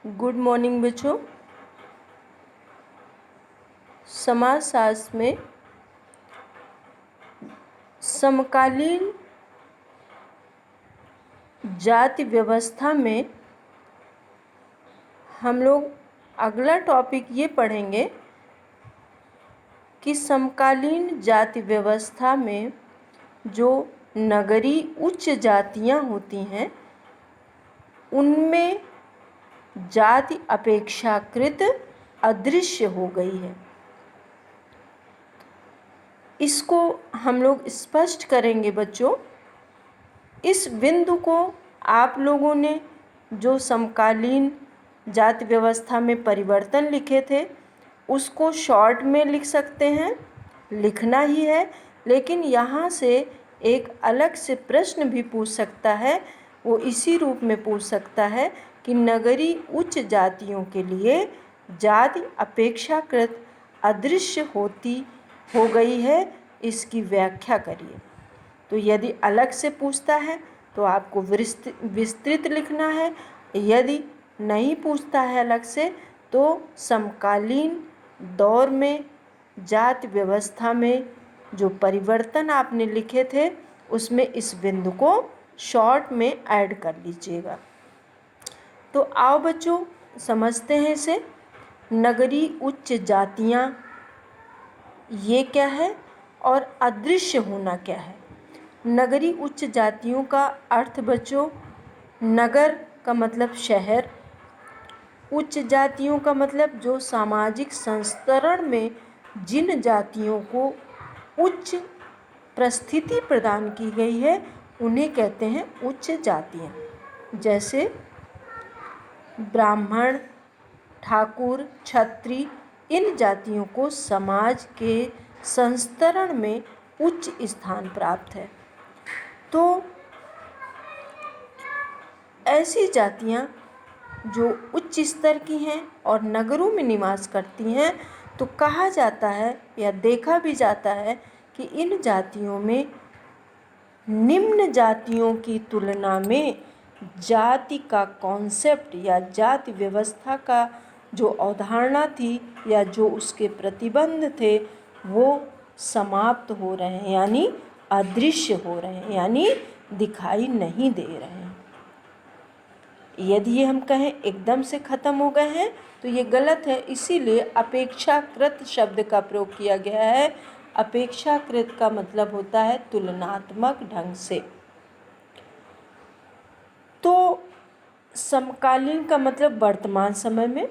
Good morning बच्चों। समाजशास्त्र में समकालीन जाति व्यवस्था में हम लोग अगला टॉपिक ये पढ़ेंगे कि समकालीन जाति व्यवस्था में जो नगरीय उच्च जातियां होती हैं उनमें जाति अपेक्षाकृत अदृश्य हो गई है। इसको हम लोग स्पष्ट करेंगे बच्चों। इस बिंदु को आप लोगों ने जो समकालीन जाति व्यवस्था में परिवर्तन लिखे थे उसको शॉर्ट में लिख सकते हैं, लिखना ही है, लेकिन यहाँ से एक अलग से प्रश्न भी पूछ सकता है। वो इसी रूप में पूछ सकता है कि नगरीय उच्च जातियों के लिए जाति अपेक्षाकृत अदृश्य हो गई है, इसकी व्याख्या करिए। तो यदि अलग से पूछता है तो आपको विस्तृत लिखना है। यदि नहीं पूछता है अलग से तो समकालीन दौर में जाति व्यवस्था में जो परिवर्तन आपने लिखे थे उसमें इस बिंदु को शॉर्ट में ऐड कर लीजिएगा। तो आओ बच्चों समझते हैं इसे। नगरीय उच्च जातियाँ ये क्या है और अदृश्य होना क्या है। नगरीय उच्च जातियों का अर्थ बच्चों, नगर का मतलब शहर, उच्च जातियों का मतलब जो सामाजिक संस्तरण में जिन जातियों को उच्च परिस्थिति प्रदान की गई है उन्हें कहते हैं उच्च जातियाँ। जैसे ब्राह्मण, ठाकुर, क्षत्रिय, इन जातियों को समाज के संस्तरण में उच्च स्थान प्राप्त है। तो ऐसी जातियाँ जो उच्च स्तर की हैं और नगरों में निवास करती हैं तो कहा जाता है या देखा भी जाता है कि इन जातियों में निम्न जातियों की तुलना में जाति का कॉन्सेप्ट या जाति व्यवस्था का जो अवधारणा थी या जो उसके प्रतिबंध थे वो समाप्त हो रहे हैं, यानी अदृश्य हो रहे हैं, यानी दिखाई नहीं दे रहे हैं। यदि ये हम कहें एकदम से ख़त्म हो गए हैं तो ये गलत है, इसीलिए अपेक्षाकृत शब्द का प्रयोग किया गया है। अपेक्षाकृत का मतलब होता है तुलनात्मक ढंग से। तो समकालीन का मतलब वर्तमान समय में,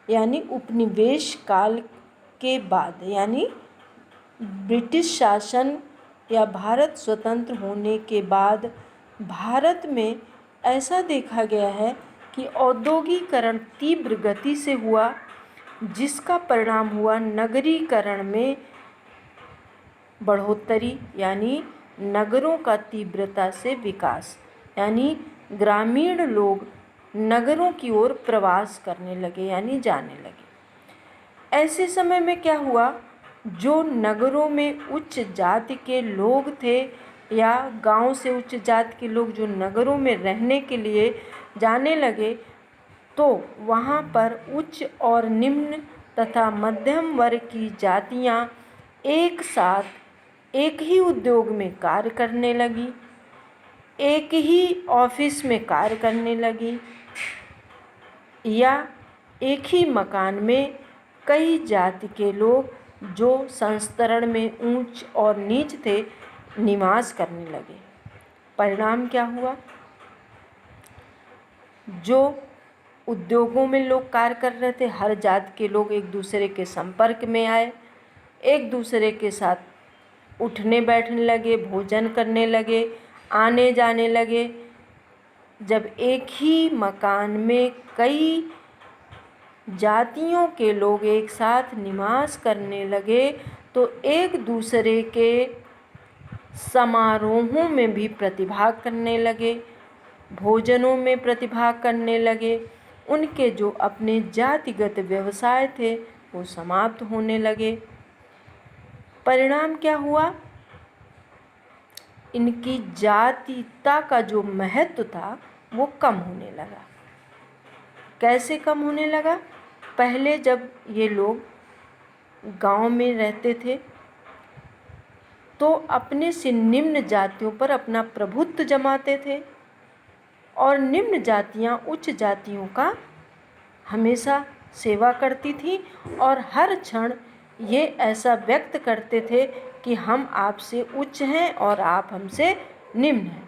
यानी उपनिवेश काल के बाद, यानी ब्रिटिश शासन या भारत स्वतंत्र होने के बाद भारत में ऐसा देखा गया है कि औद्योगिकरण तीव्र गति से हुआ, जिसका परिणाम हुआ नगरीकरण में बढ़ोतरी, यानी नगरों का तीव्रता से विकास, यानी ग्रामीण लोग नगरों की ओर प्रवास करने लगे, यानी जाने लगे। ऐसे समय में क्या हुआ, जो नगरों में उच्च जाति के लोग थे या गांव से उच्च जाति के लोग जो नगरों में रहने के लिए जाने लगे तो वहाँ पर उच्च और निम्न तथा मध्यम वर्ग की जातियाँ एक साथ एक ही उद्योग में कार्य करने लगी, एक ही ऑफिस में कार्य करने लगी, या एक ही मकान में कई जाति के लोग जो संस्तरण में ऊंच और नीच थे निवास करने लगे। परिणाम क्या हुआ, जो उद्योगों में लोग कार्य कर रहे थे हर जाति के लोग एक दूसरे के संपर्क में आए, एक दूसरे के साथ उठने बैठने लगे, भोजन करने लगे, आने जाने लगे। जब एक ही मकान में कई जातियों के लोग एक साथ निवास करने लगे तो एक दूसरे के समारोहों में भी प्रतिभाग करने लगे, भोजनों में प्रतिभाग करने लगे। उनके जो अपने जातिगत व्यवसाय थे वो समाप्त होने लगे। परिणाम क्या हुआ, इनकी जातीयता का जो महत्व था वो कम होने लगा। कैसे कम होने लगा? पहले जब ये लोग गांव में रहते थे तो अपने से निम्न जातियों पर अपना प्रभुत्व जमाते थे और निम्न जातियां उच्च जातियों का हमेशा सेवा करती थी और हर क्षण ये ऐसा व्यक्त करते थे कि हम आपसे उच्च हैं और आप हमसे निम्न हैं।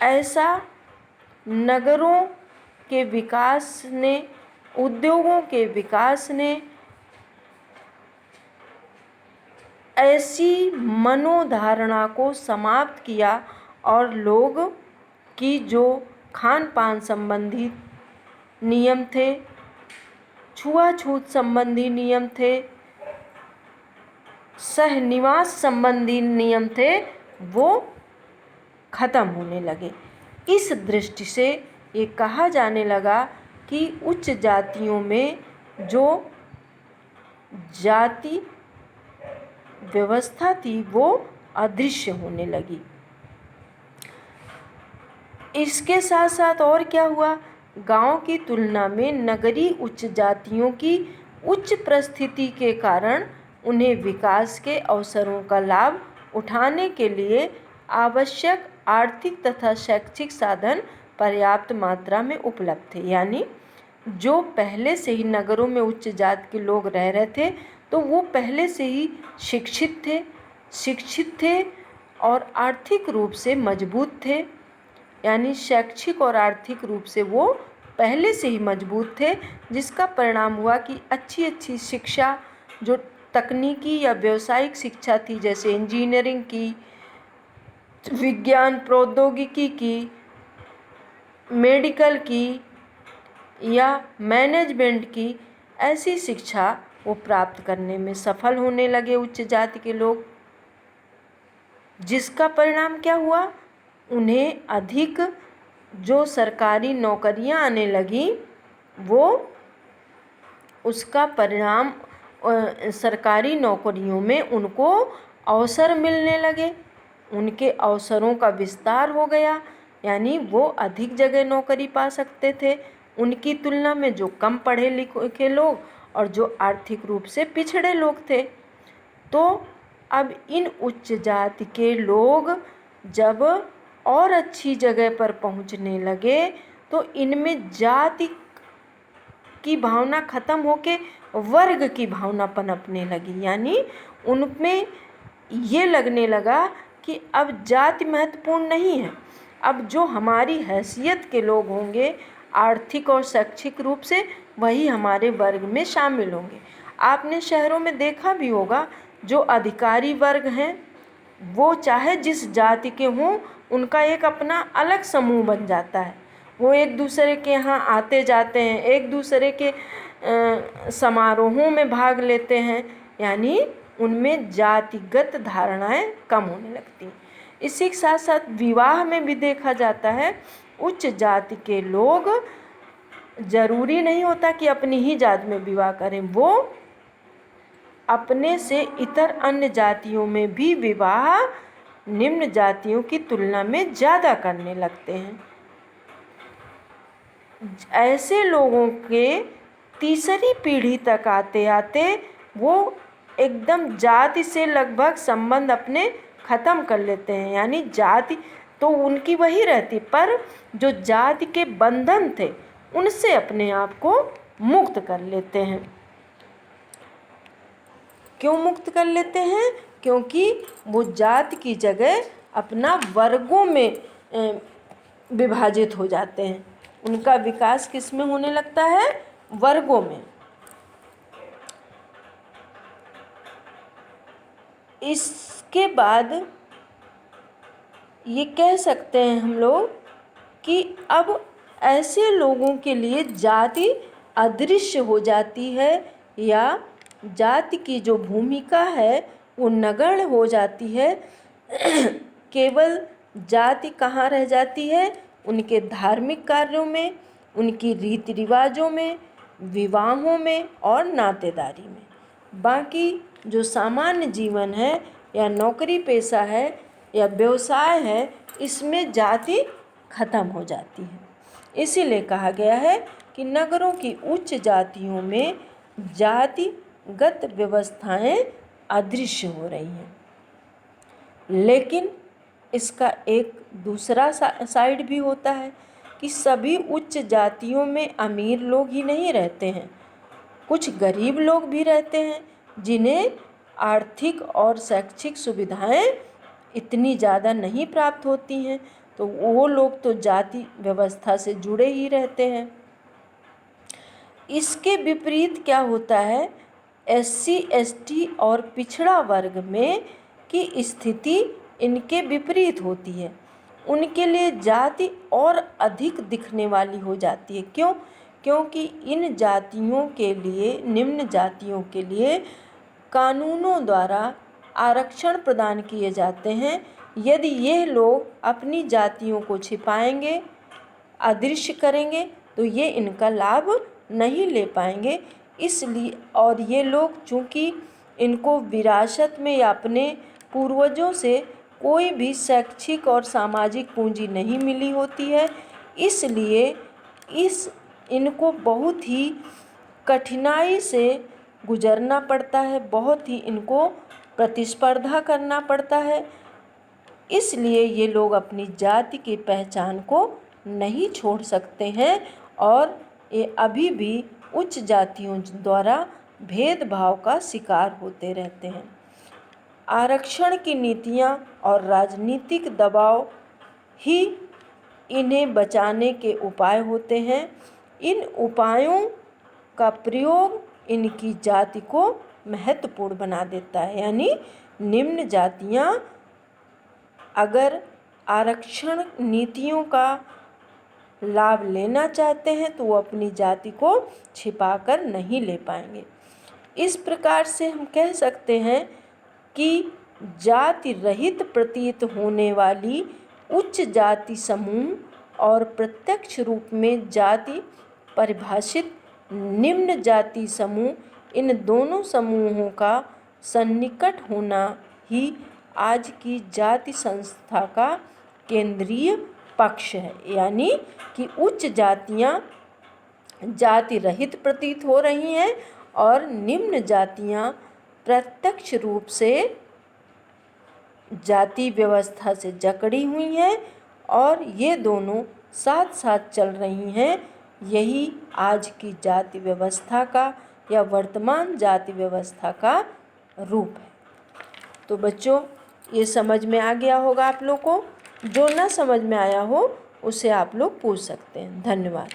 ऐसा नगरों के विकास ने, उद्योगों के विकास ने ऐसी मनोधारणा को समाप्त किया और लोग की जो खान पान संबंधी नियम थे, छुआछूत संबंधी नियम थे, सहनिवास संबंधी नियम थे, वो खत्म होने लगे। इस दृष्टि से ये कहा जाने लगा कि उच्च जातियों में जो जाति व्यवस्था थी वो अदृश्य होने लगी। इसके साथ साथ और क्या हुआ? गांव की तुलना में नगरीय उच्च जातियों की उच्च परिस्थिति के कारण उन्हें विकास के अवसरों का लाभ उठाने के लिए आवश्यक आर्थिक तथा शैक्षिक साधन पर्याप्त मात्रा में उपलब्ध थे। यानी जो पहले से ही नगरों में उच्च जाति के लोग रह रहे थे तो वो पहले से ही शिक्षित थे और आर्थिक रूप से मजबूत थे। यानी शैक्षिक और आर्थिक रूप से वो पहले से ही मजबूत थे, जिसका परिणाम हुआ कि अच्छी अच्छी शिक्षा, जो तकनीकी या व्यावसायिक शिक्षा थी, जैसे इंजीनियरिंग की, विज्ञान प्रौद्योगिकी की, मेडिकल की या मैनेजमेंट की, ऐसी शिक्षा वो प्राप्त करने में सफल होने लगे उच्च जाति के लोग। जिसका परिणाम क्या हुआ? उन्हें अधिक जो सरकारी नौकरियां आने लगी, वो उसका परिणाम सरकारी नौकरियों में उनको अवसर मिलने लगे, उनके अवसरों का विस्तार हो गया। यानी वो अधिक जगह नौकरी पा सकते थे उनकी तुलना में जो कम पढ़े लिखे लोग और जो आर्थिक रूप से पिछड़े लोग थे। तो अब इन उच्च जाति के लोग जब और अच्छी जगह पर पहुंचने लगे तो इनमें जाति की भावना खत्म होके वर्ग की भावना पनपने लगी। यानी उनमें ये लगने लगा कि अब जाति महत्वपूर्ण नहीं है, अब जो हमारी हैसियत के लोग होंगे आर्थिक और शैक्षिक रूप से, वही हमारे वर्ग में शामिल होंगे। आपने शहरों में देखा भी होगा, जो अधिकारी वर्ग हैं वो चाहे जिस जाति के हों, उनका एक अपना अलग समूह बन जाता है। वो एक दूसरे के यहाँ आते जाते हैं, एक दूसरे के समारोहों में भाग लेते हैं। यानी उनमें जातिगत धारणाएं कम होने लगती हैं। इसी के साथ साथ विवाह में भी देखा जाता है, उच्च जाति के लोग जरूरी नहीं होता कि अपनी ही जाति में विवाह करें, वो अपने से इतर अन्य जातियों में भी विवाह निम्न जातियों की तुलना में ज़्यादा करने लगते हैं। ऐसे लोगों के तीसरी पीढ़ी तक आते आते वो एकदम जाति से लगभग संबंध अपने ख़त्म कर लेते हैं। यानी जाति तो उनकी वही रहती, पर जो जाति के बंधन थे उनसे अपने आप को मुक्त कर लेते हैं। क्यों मुक्त कर लेते हैं? क्योंकि वो जाति की जगह अपना वर्गों में विभाजित हो जाते हैं। उनका विकास किस में होने लगता है? वर्गों में। इसके बाद ये कह सकते हैं हम लोग कि अब ऐसे लोगों के लिए जाति अदृश्य हो जाती है, या जाति की जो भूमिका है वो नगण्य हो जाती है। केवल जाति कहाँ रह जाती है? उनके धार्मिक कार्यों में, उनकी रीति रिवाजों में, विवाहों में और नातेदारी में। बाकी जो सामान्य जीवन है या नौकरी पेशा है या व्यवसाय है, इसमें जाति खत्म हो जाती है। इसीलिए कहा गया है कि नगरों की उच्च जातियों में जातिगत व्यवस्थाएं अदृश्य हो रही हैं। लेकिन इसका एक दूसरा साइड भी होता है कि सभी उच्च जातियों में अमीर लोग ही नहीं रहते हैं, कुछ गरीब लोग भी रहते हैं जिन्हें आर्थिक और शैक्षिक सुविधाएं इतनी ज़्यादा नहीं प्राप्त होती हैं, तो वो लोग तो जाति व्यवस्था से जुड़े ही रहते हैं। इसके विपरीत क्या होता है, SC ST और पिछड़ा वर्ग में की स्थिति इनके विपरीत होती है। उनके लिए जाति और अधिक दिखने वाली हो जाती है। क्यों? क्योंकि इन जातियों के लिए, निम्न जातियों के लिए कानूनों द्वारा आरक्षण प्रदान किए जाते हैं। यदि ये लोग अपनी जातियों को छिपाएंगे, अदृश्य करेंगे, तो ये इनका लाभ नहीं ले पाएंगे। इसलिए और ये लोग चूँकि इनको विरासत में या अपने पूर्वजों से कोई भी शैक्षिक और सामाजिक पूंजी नहीं मिली होती है, इसलिए इनको बहुत ही कठिनाई से गुजरना पड़ता है, बहुत ही इनको प्रतिस्पर्धा करना पड़ता है। इसलिए ये लोग अपनी जाति की पहचान को नहीं छोड़ सकते हैं और ये अभी भी उच्च जातियों द्वारा भेदभाव का शिकार होते रहते हैं। आरक्षण की नीतियां और राजनीतिक दबाव ही इन्हें बचाने के उपाय होते हैं। इन उपायों का प्रयोग इनकी जाति को महत्वपूर्ण बना देता है। यानी निम्न जातियां अगर आरक्षण नीतियों का लाभ लेना चाहते हैं तो वो अपनी जाति को छिपाकर नहीं ले पाएंगे। इस प्रकार से हम कह सकते हैं कि जाति रहित प्रतीत होने वाली उच्च जाति समूह और प्रत्यक्ष रूप में जाति परिभाषित निम्न जाति समूह, इन दोनों समूहों का सन्निकट होना ही आज की जाति संस्था का केंद्रीय पक्ष है। यानी कि उच्च जातियां जाति रहित प्रतीत हो रही हैं और निम्न जातियां प्रत्यक्ष रूप से जाति व्यवस्था से जकड़ी हुई हैं और ये दोनों साथ साथ चल रही हैं। यही आज की जाति व्यवस्था का या वर्तमान जाति व्यवस्था का रूप है। तो बच्चों, ये समझ में आ गया होगा आप लोग को। जो ना समझ में आया हो उसे आप लोग पूछ सकते हैं। धन्यवाद।